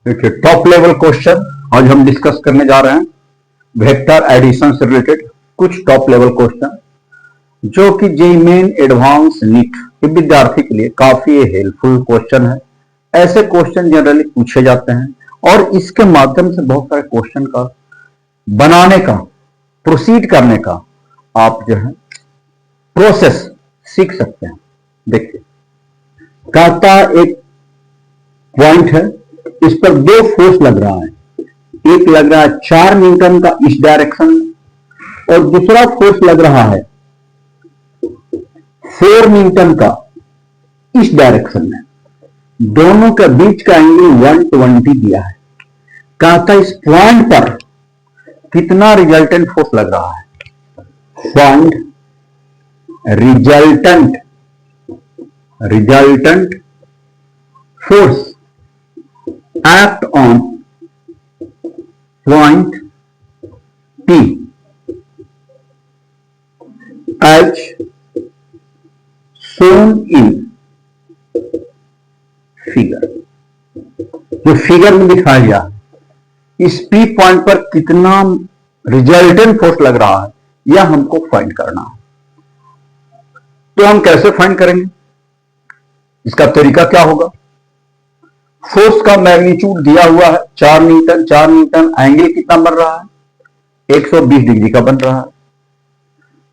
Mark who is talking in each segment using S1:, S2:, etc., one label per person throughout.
S1: देखिए top level question आज हम डिस्कस करने जा रहे हैं वेक्टर एडिशन से रिलेटेड कुछ टॉप लेवल क्वेश्चन जो कि जेईई मेन एडवांस नीट के विद्यार्थी के लिए काफी हेल्पफुल क्वेश्चन है। ऐसे क्वेश्चन जनरली पूछे जाते हैं और इसके माध्यम से बहुत सारे क्वेश्चन का बनाने का प्रोसीड करने का आप जो है प्रोसेस सीख सकते हैं। देखिए कहता एक पॉइंट है, इस पर दो फोर्स लग रहा है, एक लग रहा है 4 न्यूटन का इस डायरेक्शन में और दूसरा फोर्स लग रहा है 4 न्यूटन का इस डायरेक्शन में। दोनों के बीच का एंगल 120 दिया है। कहता इस पॉइंट पर कितना रिजल्टेंट फोर्स लग रहा है। Find resultant force act on point P as shown in figure। जो फिगर में दिखाया गया इस P पॉइंट पर कितना रिजल्टेंट फोर्स लग रहा है यह हमको फाइंड करना है। तो हम कैसे फाइंड करेंगे, इसका तरीका क्या होगा। फोर्स का मैग्नीट्यूड दिया हुआ है 4 न्यूटन, एंगल कितना बन रहा है 120 डिग्री का बन रहा है।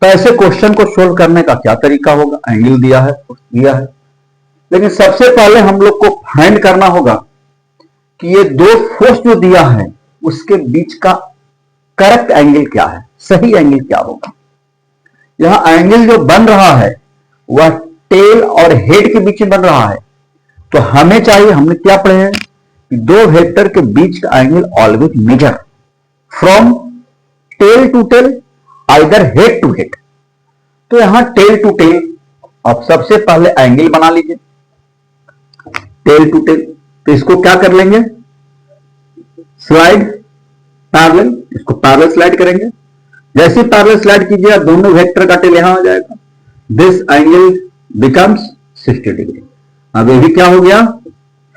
S1: तो ऐसे क्वेश्चन को सोल्व करने का क्या तरीका होगा। एंगल दिया है, फोर्स दिया है, लेकिन सबसे पहले हम लोग को फाइंड करना होगा कि ये दो फोर्स जो दिया है उसके बीच का करेक्ट एंगल क्या है, सही एंगल क्या होगा। यहां एंगल जो बन रहा है वह टेल और हेड के बीच में बन रहा है। तो हमें चाहिए, हमने क्या पढ़े हैं कि दो वेक्टर के बीच का angle always measure from tail to tail either head to head. तो यहां टेल टू टेल आप सबसे पहले एंगल बना लीजिए टेल टू टेल। तो इसको क्या कर लेंगे, स्लाइड पैरेलल, इसको पैरेलल स्लाइड करेंगे। जैसे पैरेलल स्लाइड कीजिए दोनों वेक्टर का टेल यहां आ जाएगा। This angle becomes 60 degree. अब ये भी क्या हो गया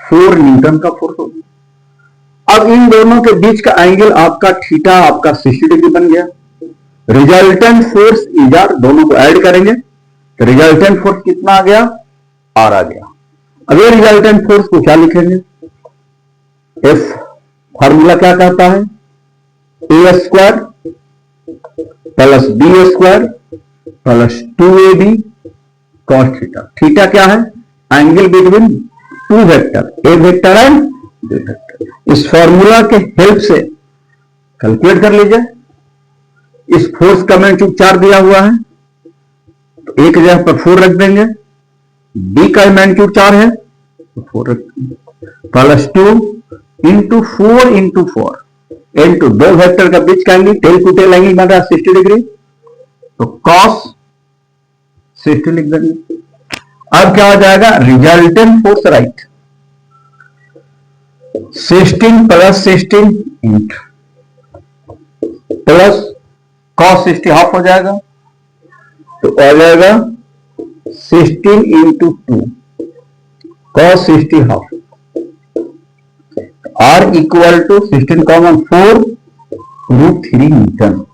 S1: 4 न्यूटन का फोर्स हो गया। अब इन दोनों के बीच का एंगल आपका थीटा आपका 60 डिग्री बन गया। रिजल्टेंट फोर्स इधर दोनों को ऐड करेंगे तो रिजल्टेंट फोर्स कितना आ गया R आ गया। अब ये रिजल्टेंट फोर्स को क्या लिखेंगे, F फार्मूला क्या कहता है A² plus B² plus 2AB cos theta. Theta क्या है एंगल बिटवीन टू वेक्टर, एक वेक्टर एंड दो वेक्टर। इस फॉर्मूला के हेल्प से कैलकुलेट कर लीजिए। इस फोर्स का मैग्नीट्यूड 4 दिया हुआ है तो एक जगह पर 4 रख देंगे। बी का मैग्नीट्यूड 4 है तो 4 रख देंगे प्लस 2 इंटू 4 इंटू 4 इंटू दो वेक्टर का बीच का angle tail to tail angle बन रहा है 60 डिग्री तो कॉस 60 लिख देंगे। अब क्या हो जाएगा resultant force right 16 plus 16 plus cos 60 half हो जाएगा तो आ जाएगा 16 into 2 cos 60 half. R equal to 16 common 4 √3 newton.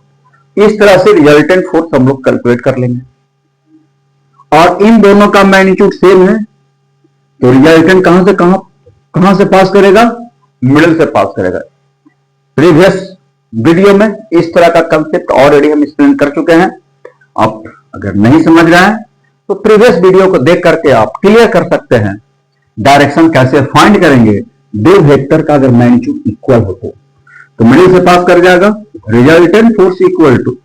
S1: इस तरह से रिजल्टेंट फोर्स हम लोग कैलकुलेट कर लेंगे और इन दोनों का मैग्नीट्यूड सेम है तो रिजल्टेंट कहां से पास करेगा, मिडिल से पास करेगा। प्रीवियस वीडियो में इस तरह का कंसेप्ट ऑलरेडी हम एक्सप्लेन कर चुके हैं। आप अगर नहीं समझ रहे हैं तो प्रीवियस वीडियो को देख करके आप क्लियर कर सकते हैं डायरेक्शन कैसे फाइंड करेंगे। दो वेक्टर का अगर मैग्नीट्यूड इक्वल हो तो मिडिल से पास कर जाएगा। Resultant force equal to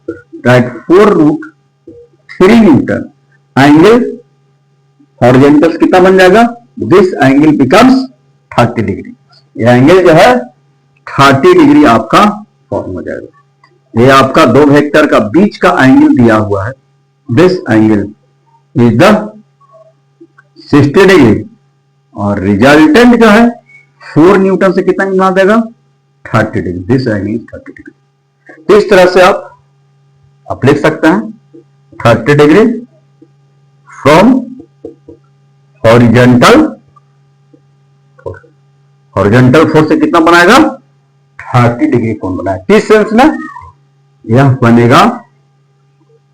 S1: right 4 √3 newton. Angle horizontal कितना बन जाएगा, दिस एंगल बिकम्स 30 डिग्री। यह एंगल जो है 30 डिग्री आपका फॉर्म हो जाएगा। ये आपका दो वेक्टर का बीच का एंगल दिया हुआ है। This angle is the 60 degree और रिजल्टेंट जो है 4 न्यूटन से कितना बना देगा 30 degree. This angle is 30 degree. तो इस तरह से आप लिख सकते हैं 30 degree from horizontal horizontal force से कितना बनाएगा? 30 डिग्री कोण बनाएगा। किस सेंस में? यह बनेगा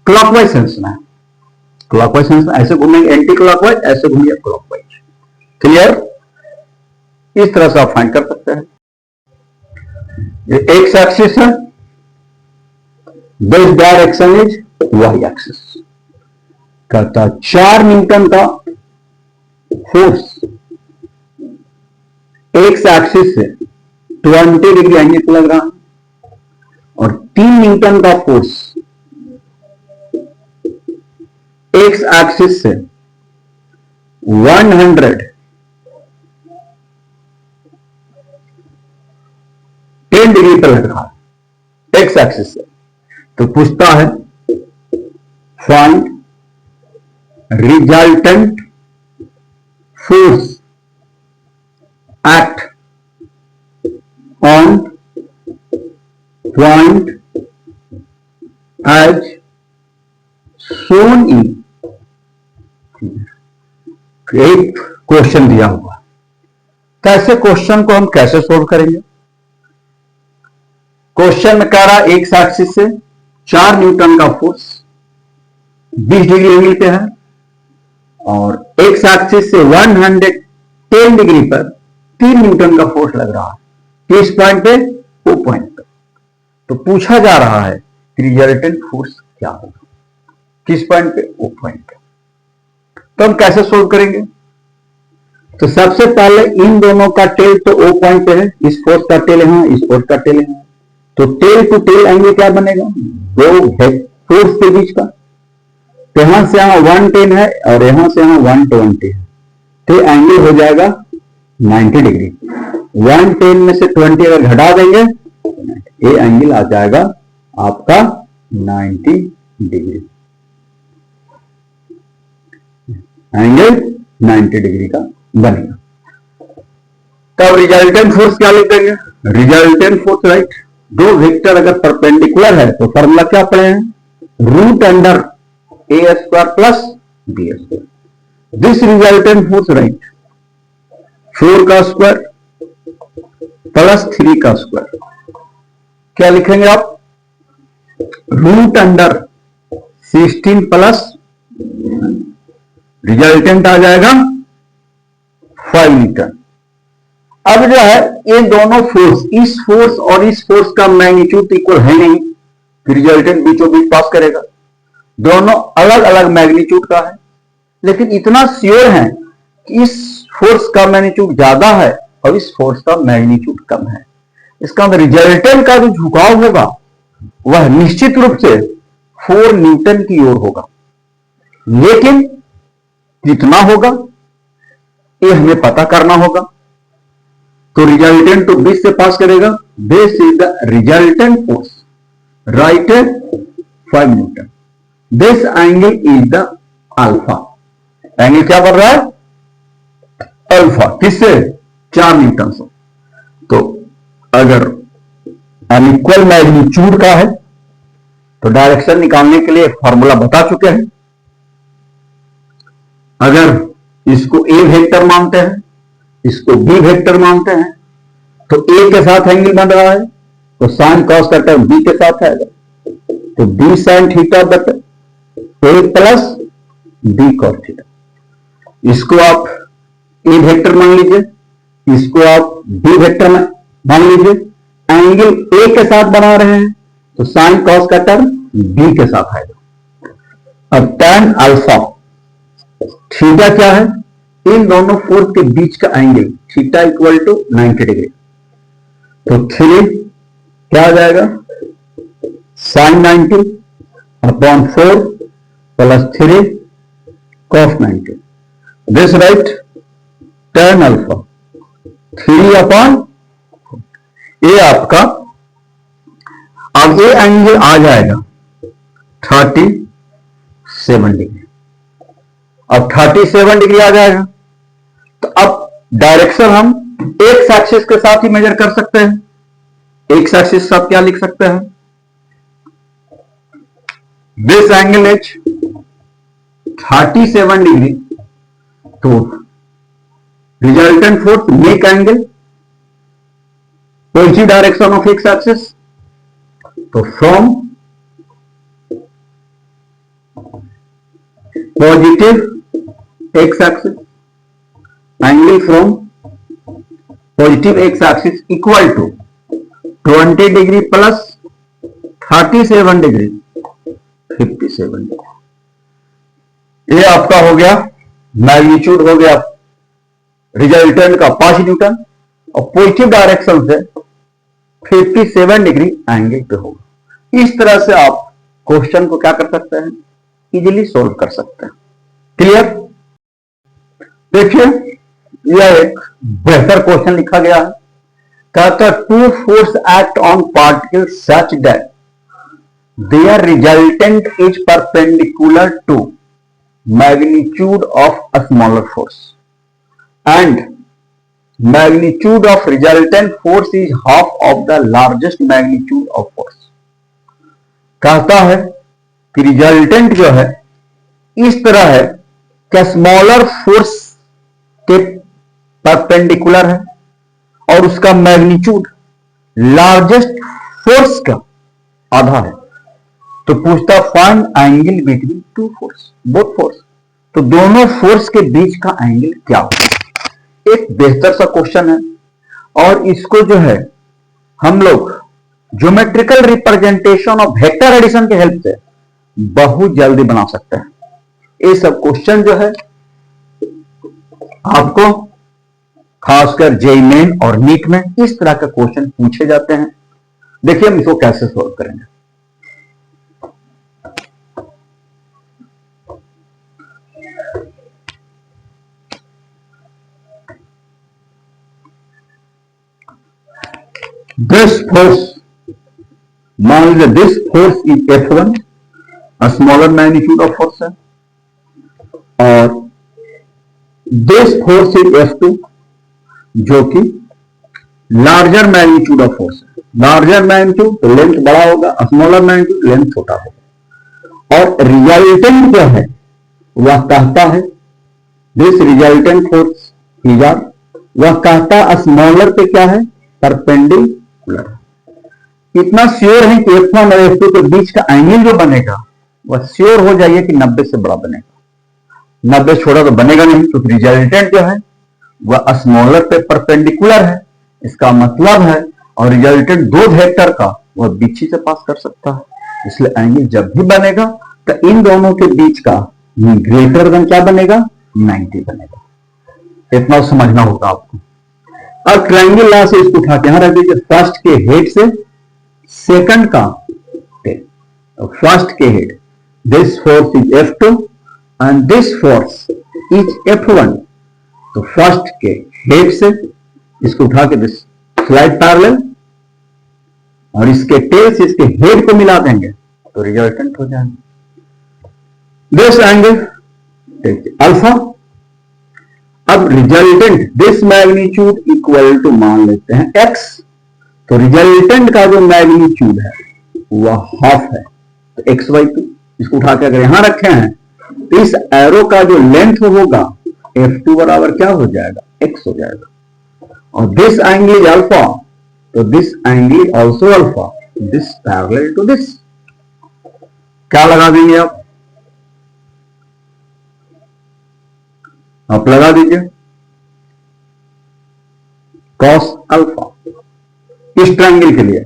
S1: क्लॉकवाइज सेंस में। क्लॉकवाइज सेंस में ऐसे घूमेंगे, एंटी क्लॉकवाइज, ऐसे घूमिए क्लॉकवाइज। क्लियर? इस तरह से आप फाइंड कर सकते हैं। ये एक्स एक्सिस है, this direction is Y axis. कहता 4 न्यूटन का फोर्स एक्स एक्सिस से 20 डिग्री एंगल पे लग रहा है और 3 न्यूटन का फोर्स एक्स एक्सिस से 110 डिग्री पर लग रहा है एक्स एक्सिस से। तो पूछता है find resultant force act on point as shown in। एक क्वेश्चन दिया हुआ, कैसे क्वेश्चन को हम कैसे सोल्व करेंगे? क्वेश्चन में कह रहा है एक्स एक्सिस से 4 न्यूटन का फोर्स 20 डिग्री एंगल पे है और एक्स एक्सिस से 110 डिग्री पर 3 न्यूटन का फोर्स लग रहा है। किस पॉइंट पे? वो पॉइंट पे। तो पूछा जा रहा है रिजल्टेंट फोर्स क्या होगा? किस पॉइंट पे? वो पॉइंट पे। तो हम कैसे सोल्व करेंगे? तो सबसे पहले इन दोनों का टेल तो ओ पॉइंट पे है, इस फोर्स का टेल यहां, इस फोर्स का टेल यहां। तो टेल टू टेल एंगल क्या बनेगा? दो फोर्स के बीच का। तो यहां से यहां 110 है और यहां से यहां 120 है, तो एंगल हो जाएगा 90 डिग्री। 110 में से 20 अगर घटा देंगे ये एंगल आ जाएगा आपका 90 डिग्री। एंगल 90 डिग्री का बनेगा। तब रिजल्टेंट फोर्स क्या लिखेंगे? रिजल्टेंट फोर्स राइट, दो वेक्टर अगर परपेंडिकुलर है तो फॉर्मूला क्या पढ़े हैं? Root under a square plus b square. This resultant force right 4 का स्क्वायर प्लस 3 का स्क्वायर। क्या लिखेंगे आप? रूट अंडर 16 प्लस रिजल्टेंट आ जाएगा 5 न्यूटन। अब जो है ये दोनों फोर्स, इस फोर्स और इस फोर्स का मैग्नीट्यूड इक्वल है नहीं, रिजल्टेंट बीचों बीच पास करेगा। दोनों अलग अलग मैग्नीट्यूड का है, लेकिन इतना श्योर है कि इस फोर्स का मैग्नीट्यूड ज्यादा है और इस फोर्स का मैग्नीट्यूड कम है। इसका मतलब रिजल्टेंट का जो झुकाव होगा वह निश्चित रूप से 4 न्यूटन की ओर होगा, लेकिन कितना होगा ये हमें पता करना होगा। तो रिजल्टेंट तो 20 से पास करेगा। This is the resultant force, right 5 Newton. This angle is the alpha. Angle क्या बढ़ रहा है? अल्फा। किससे? 4 न्यूटन से। तो अगर अनइक्वल मैग्नीट्यूड का है तो डायरेक्शन निकालने के लिए फॉर्मूला बता चुके हैं। अगर इसको ए वेक्टर मानते हैं, इसको बी वेक्टर मानते हैं, तो ए के साथ एंगल बन रहा है तो साइन कॉस का टर्म बी के साथ आएगा, तो बी साइन थीटा बटे ए प्लस बी कॉस थीटा। इसको आप ए वेक्टर मान लीजिए, इसको आप बी वेक्टर मान लीजिए। एंगल ए के साथ बना रहे हैं तो साइन कॉस का टर्म बी के साथ आएगा। अब tan अल्फा थीटा क्या है? इन दोनों फोर्स के बीच का angle theta equal to 90 degree. तो 3 क्या आ जाएगा? Sine 90 upon 4 plus 3 cos 90। This right tan alpha 3 upon ये आपका, अब ये एंगल आ जाएगा 37 डिग्री। अब 37 डिग्री आ जाएगा तो अब डायरेक्शन हम एक्स एक्सिस के साथ ही मेजर कर सकते हैं। एक्स एक्सिस के साथ क्या लिख सकते हैं? This angle is 37 degree. तो resultant force make angle positive direction of x axis, तो from positive x axis, angle from positive x axis equal to 20 degree plus 37 degree 57 degree. ये आपका हो गया मैग्नीट्यूड, हो गया रिजल्टेंट का 5 न्यूटन, और पॉजिटिव डायरेक्शन से 57 डिग्री एंगल पे होगा। इस तरह से आप क्वेश्चन को क्या कर सकते हैं, इजीली सोल्व कर सकते हैं। क्लियर? देखिए यह एक बेहतर क्वेश्चन लिखा गया है। कहता है two force act on particle such that their resultant is perpendicular to magnitude of a smaller force and magnitude of resultant force is half of the largest magnitude of force. कहता है कि resultant जो है इस तरह है कि smaller force के परपेंडिकुलर है और उसका मैग्नीट्यूड लार्जेस्ट फोर्स का आधा है। तो पूछता find angle between two force, both force, तो दोनों फोर्स के बीच का एंगल क्या होगा। एक बेहतर सा क्वेश्चन है और इसको जो है हम लोग geometrical representation of vector addition के हेल्प से बहुत जल्दी बना सकते हैं। ये सब क्वेश्चन जो है आपको खासकर जेईई मेन और नीट में इस तरह का क्वेश्चन पूछे जाते हैं। देखिए हम इसको कैसे सॉल्व करेंगे। दिस फोर्स, मान लीजिए this force is F1, smaller magnitude of force है, और दिस फोर्स इज F2 जो कि लार्जर मैग्नीट्यूड ऑफ फोर्स है। लार्जर मैग्नीट्यूड तो लेंथ बड़ा होगा, स्मॉलर मैग्नीट्यूड लेंथ छोटा होगा। और रिजल्टेंट जो है वह कहता है दिस रिजल्टेंट फोर्स इज, वह कहता है स्मॉलर पे क्या है, परपेंडिकुलर। इतना श्योर है कि F1 और F2 के बीच का एंगल जो बनेगा वह श्योर हो जाइए कि 90 से बड़ा बनेगा। 90 छोटा तो बनेगा नहीं, क्योंकि रिजल्टेंट जो है वह स्मॉलर पे परपेंडिकुलर है। इसका मतलब है, और रिजल्टेंट दो वेक्टर का वह बीच ही से पास कर सकता है, इसलिए एंगल जब भी बनेगा तो इन दोनों के बीच का ग्रेटर देन क्या बनेगा, 90 बनेगा। इतना समझना होगा आपको। अब ट्रायंगल लॉ से इसको उठा के यहां रख दीजिए। फर्स्ट के हेड से सेकंड का टेल, तो फर्स्ट के head this force is F2 and this force is F1, तो फर्स्ट के हेड से इसको उठा के दिस स्लाइड पैरेलल और इसके टेल से इसके हेड को मिला देंगे तो रिजल्टेंट हो जाएगा दिस एंगल अल्फा। अब resultant this magnitude equal to मान लेते हैं x, तो रिजल्टेंट का जो मैग्नीट्यूड है वह हाफ है, तो x/2। इसको उठा के अगर यहां रखे हैं तो इस एरो का जो लेंथ होगा F2 बराबर क्या हो जाएगा, x हो जाएगा। और दिस एंगल इज अल्फा, तो this angle is also alpha, this parallel to this. क्या लगा देंगे आप लगा दीजिए cos अल्फा। इस ट्रायंगल के लिए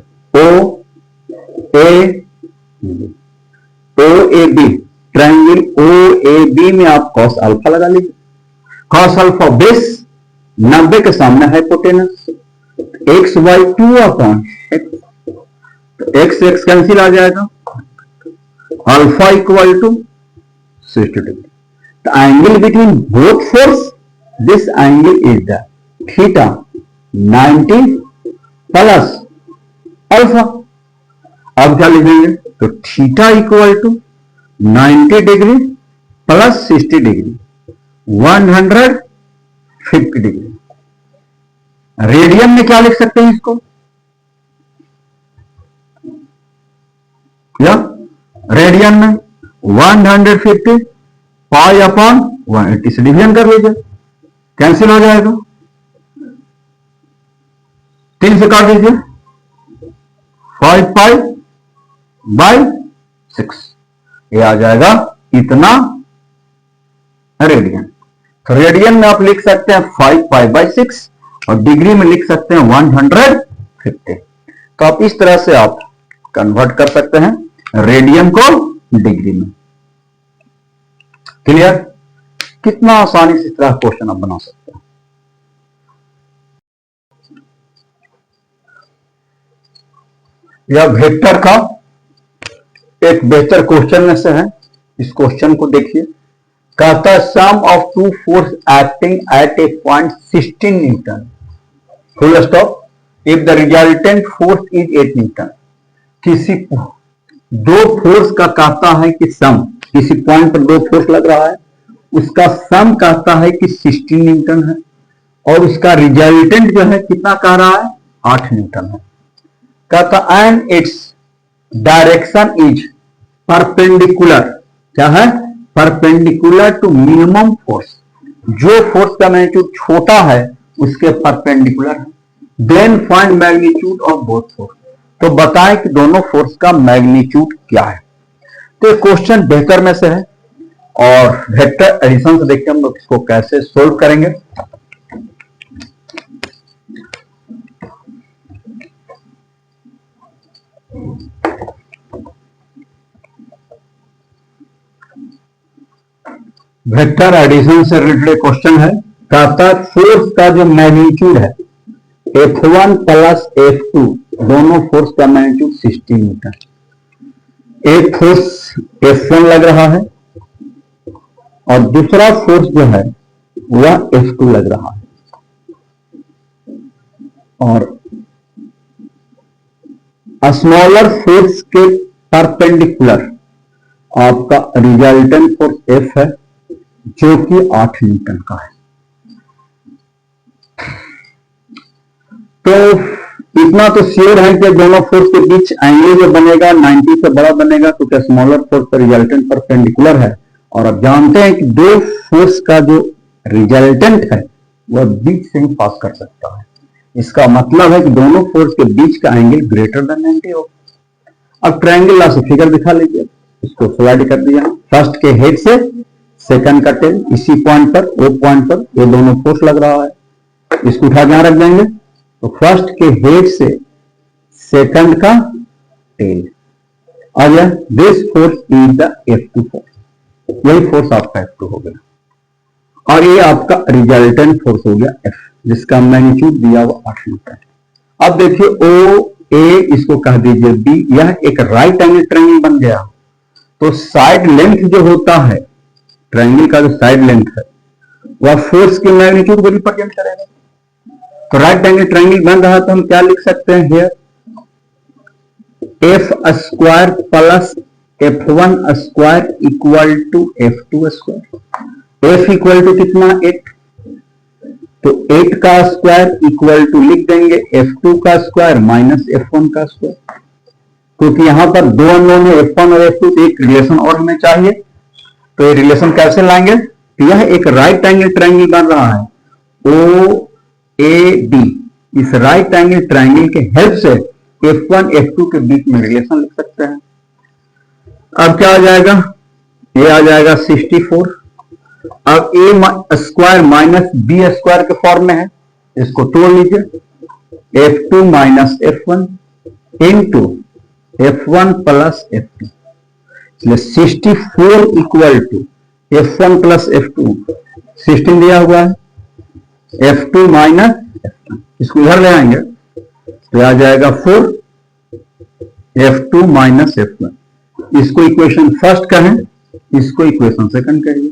S1: OAB, ट्रायंगल OAB में आप cos अल्फा लगा लीजिए। cos अल्फा बेस 90 के सामने हाइपोटेनस, x/2 अपॉन x, तो x कैंसिल आ जाएगा, alpha equal to 60 degree. The angle between both force, this angle is the theta 90 plus alpha। अब क्या लिखेंगे, तो theta equal to 90 degree plus 60 degree 150 degree. Radian में क्या लिख सकते हैं इसको, या रेडियन में 150 पाई अपॉन 180 से डिवीजन कर लीजिए, कैंसिल हो जाएगा। 3 से काट दीजिए, 5 पाई बाई 6, ये आ जाएगा इतना रेडियन। तो रेडियन में आप लिख सकते हैं 5 पाई बाई 6 और डिग्री में लिख सकते हैं 150। तो आप इस तरह से आप कन्वर्ट कर सकते हैं रेडियन को डिग्री में। क्लियर? कितना आसानी से इस तरह क्वेश्चन आप बना सकते हैं। यह वेक्टर का एक बेहतर क्वेश्चन में से है। इस क्वेश्चन को देखिए, कहता है sum of two force acting at a point 16 newton, full stop, if the resultant force is 8 newton. किसी दो फोर्स का कहता है कि सम, किसी पॉइंट पर दो फोर्स लग रहा है, उसका सम कहता है कि 16 न्यूटन है और उसका रिजल्टेंट जो है कितना कह रहा है, 8 न्यूटन है। कहता and its direction is perpendicular, क्या है, परपेंडिकुलर टू मिनिमम फोर्स, जो फोर्स का मैग्नीट्यूड छोटा है उसके परपेंडिकुलर है। Then find magnitude of both force, तो बताएं कि दोनों फोर्स का मैग्नीट्यूड क्या है। तो क्वेश्चन बेहतर में से है और वेक्टर एडिशन से देखते हैं हम लोग इसको कैसे सोल्व करेंगे। वेक्टर एडिशन से रिलेटेड क्वेश्चन है। कहता फोर्स का जो मैग्नीट्यूड है F1 प्लस F2, दोनों फोर्स का मैग्नीट्यूड 16 न्यूटन। एक फोर्स F1 लग रहा है और दूसरा फोर्स जो है वह F2 लग रहा है, और स्मॉलर फोर्स के परपेंडिकुलर आपका रिजल्टेंट फोर्स F है जो कि 8 न्यूटन का है। तो इतना तो श्योर है कि दोनों फोर्स के बीच एंगल जो बनेगा 90 से बड़ा बनेगा, क्योंकि स्मॉलर फोर्स का रिजल्टेंट परपेंडिकुलर है। और अब जानते हैं कि दो फोर्स का जो रिजल्टेंट है वह बीच से ही पास कर सकता है। इसका मतलब है कि दोनों फोर्स के बीच का एंगल ग्रेटर देन 90 हो। अब ट्रायंगल ला से फिगर दिखा लीजिए, इसको स्लाइड कर दिया। फर्स्ट के हेड से सेकंड का टेल, इसी पॉइंट पर, ओ पॉइंट पर ये दोनों फोर्स लग रहा है, इसको उठा के यहां रख देंगे। तो फर्स्ट के हेड से सेकंड का टेल आ गया। This force is the F2 force, यही फोर्स आपका F2 हो गया। और ये आपका रिजल्टेंट फोर्स हो गया F, जिसका मैग्नीट्यूड दिया हुआ 8 न्यूटन। अब देखिए O A, इसको कह दीजिए B, यह एक राइट एंगल ट्रायंगल बन गया। तो साइड लेंथ जो होता है ट्रायंगल का, जो साइड लेंथ है वह फोर्स के मैग्नीट्यूड को रिप्रेजेंट करेगा। तो राइट एंगल ट्रायंगल बन रहा है तो हम क्या लिख सकते हैं here, F square plus F1 square equal to F2 square. F equal to कितना, 8, तो 8 का स्क्वायर इक्वल टू लिख देंगे F2 का स्क्वायर माइनस F1 का स्क्वायर, क्योंकि यहां पर दो अननोन है F1 और F2, तो एक रिलेशन और हमें चाहिए। तो ये रिलेशन कैसे लाएंगे, यह एक राइट एंगल ट्रायंगल बन रहा है OAD। इस राइट एंगल ट्रायंगल के हेल्प से F1 F2 के बीच में रिलेशन लिख सकते हैं। अब क्या आ जाएगा, ये आ जाएगा 64। अब A square minus B square के फॉर्म में है, इसको तोड़ लीजिए, F2 minus F1 into F1 plus F2, इसलिए 64 equal to F1 plus F2, 16 दिया हुआ है, F2 माइनस F1, इसको इधर ले आएंगे तो आ जाएगा 4 F2 माइनस F1। इसको इक्वेशन फर्स्ट कहें, इसको इक्वेशन सेकंड कहिए,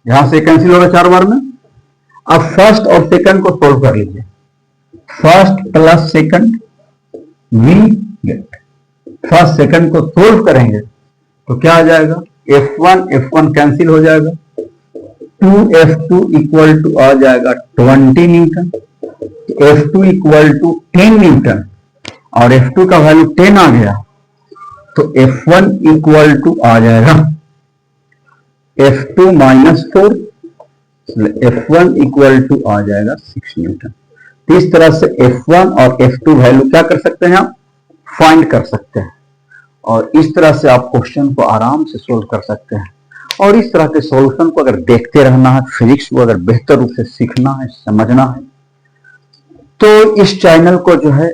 S1: यहां से कैंसिल होगा 4 बार में। अब फर्स्ट और सेकंड को सोल्व कर लीजिए, first plus second we get, first second को सोल्व करेंगे तो क्या आ जाएगा, F1 कैंसिल हो जाएगा, 2F2 इक्वल टू आ जाएगा 20 Newton, F2 equal to 10 Newton, और F2 का वैल्यू 10 आ गया, तो F1 इक्वल टू आ जाएगा F2 minus 4, F1 equal to आ जाएगा 6 न्यूटन। तो इस तरह से F1 और F2 वैल्यू क्या कर सकते हैं, आप फाइंड कर सकते हैं। और इस तरह से आप क्वेश्चन को आराम से सोल्व कर सकते हैं। और इस तरह के सॉल्यूशन को अगर देखते रहना है, फिजिक्स को अगर बेहतर रूप से सीखना है, समझना है, तो इस चैनल को जो है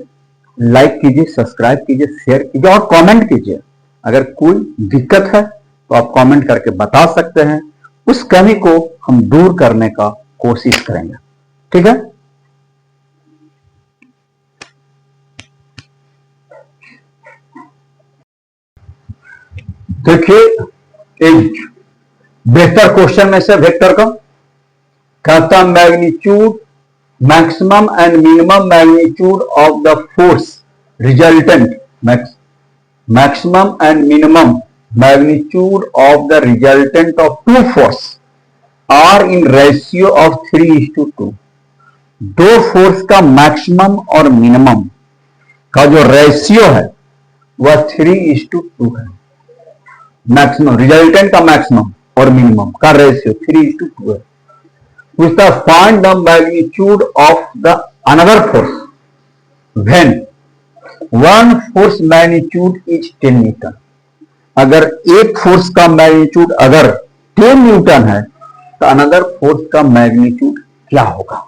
S1: लाइक कीजिए, सब्सक्राइब कीजिए, शेयर कीजिए और कमेंट कीजिए। अगर कोई दिक्कत है तो आप कमेंट करके बता सकते हैं, उस कमी को हम दूर करने का कोशिश करेंगे। ठीक है, देखिए एक बेहतर क्वेश्चन में से वेक्टर का कहता magnitude maximum and minimum magnitude of the force resultant, maximum and minimum magnitude of the resultant of two force are in ratio of 3:2। दो फोर्स का मैक्सिमम और मिनिमम का जो रेशियो है वह 3:2 है। मैक्सिमम रिजल्टेंट का मैक्सिमम और मिनिमम का रेशियो 3:2 है। उसका find the magnitude of the another force when one force magnitude is 10 Newton. अगर एक फोर्स का मैग्नीट्यूड अगर 10 न्यूटन है तो अनदर फोर्स का मैग्नीट्यूड क्या होगा।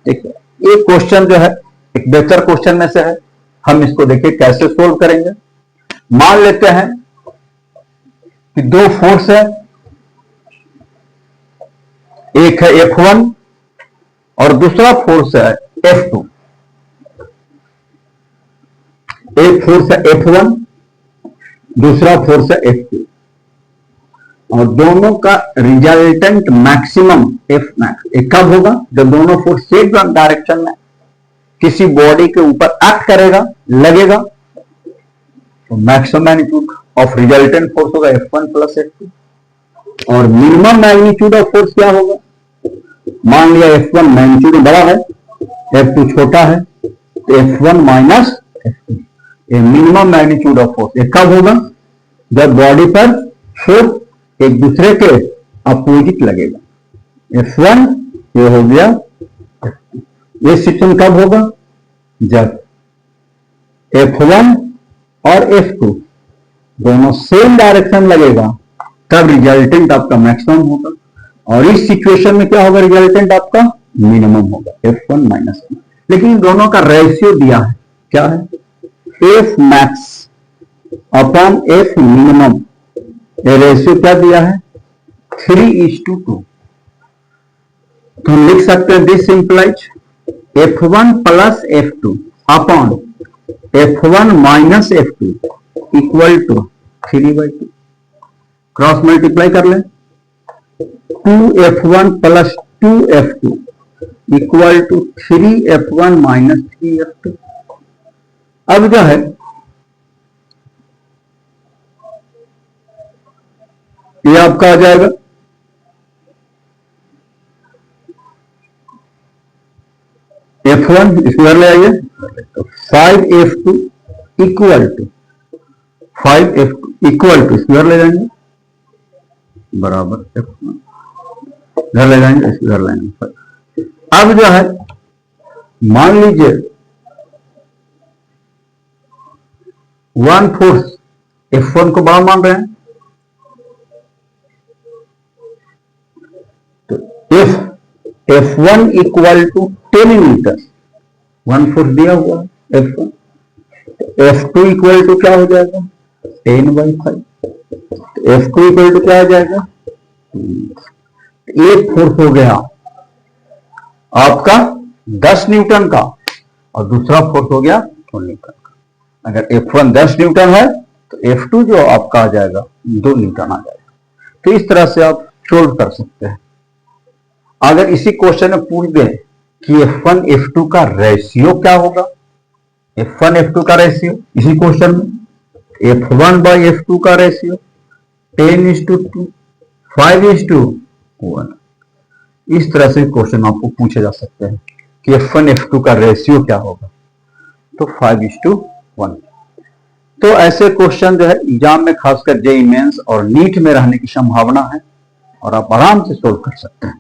S1: देखिए ये क्वेश्चन जो है एक बेहतर क्वेश्चन में से है। हम इसको देखिए कैसे सोल्व करेंगे। मान लेते हैं कि दो फोर्स है, एक है F1 और दूसरा फोर्स है F2। एक फोर्स है F1, दूसरा फोर्स है F2 और दोनों का रिजल्टेंट मैक्सिमम F मैक्स कब होगा, जब दोनों फोर्स सेम डायरेक्शन में किसी बॉडी के ऊपर एक्ट करेगा, लगेगा, तो maximum magnitude of resultant force होगा F1 प्लस F2। और मिनिमम मैग्नीट्यूड ऑफ फोर्स क्या होगा, मान लिया F1 मैग्नीट्यूड बड़ा है, F2 छोटा है, तो F1 माइनस F2। ये मिनिमम मैग्नीट्यूड ऑफ फोर्स ये कब होगा, जब बॉडी पर फोर्स एक दूसरे के अपोजिट लगेगा। F1 ये हो गया F2। ये सिस्टम कब होगा, जब F1 और F2 दोनों सेम डायरेक्शन लगेगा, तब रिजल्टेंट आपका मैक्सिमम होगा। और इस सिचुएशन में क्या होगा, रिजल्टेंट आपका मिनिमम होगा F1 माइनस। लेकिन दोनों का रेशियो दिया है, क्या है, F max upon F minimum. ये रेशियो क्या दिया है, 3:2। तो लिख सकते हैं this implies F1 plus F2 upon F1 minus F2 equal to 3/2। Cross multiply कर लें, 2F1 plus 2F2 equal to 3F1 minus 3F2। अब जो है ये आपका आ जाएगा F1 स्क्वायर ले आइए, तो 5F2 equal to 5F2 equal to square ले जाएंगे बराबर F1, घर ले जाएंगे स्क्वायर लाएंगे। अब जो है मान लीजिए वन फोर्स F1 को बड़ा मान रहे हैं, तो F1 equal to 10 newton, one force दिया हुआ F1, F2 इक्वल टू क्या हो जाएगा 10/5, F2 इक्वल टू क्या हो जाएगा, एक फोर्स हो गया आपका 10 न्यूटन का और दूसरा फोर्स हो गया 2 न्यूटन का। अगर F1 10 न्यूटन है तो F2 जो आपका आ जाएगा 2 न्यूटन आ जाएगा। तो इस तरह से आप सोल्व कर सकते हैं। अगर इसी क्वेश्चन में पूछ दे कि F1 F2 का रेशियो क्या होगा, F1 F2 का रेशियो इसी क्वेश्चन में F1 बाई F2 का रेशियो 10:2 5:1, इस तरह से क्वेश्चन आपको पूछे जा सकते हैं कि F1 F2 का रेशियो क्या होगा, तो 5:1। तो ऐसे क्वेश्चन जो है एग्जाम में खासकर जेईई मेंस और नीट में रहने की संभावना है और आप आराम से सोल्व कर सकते हैं।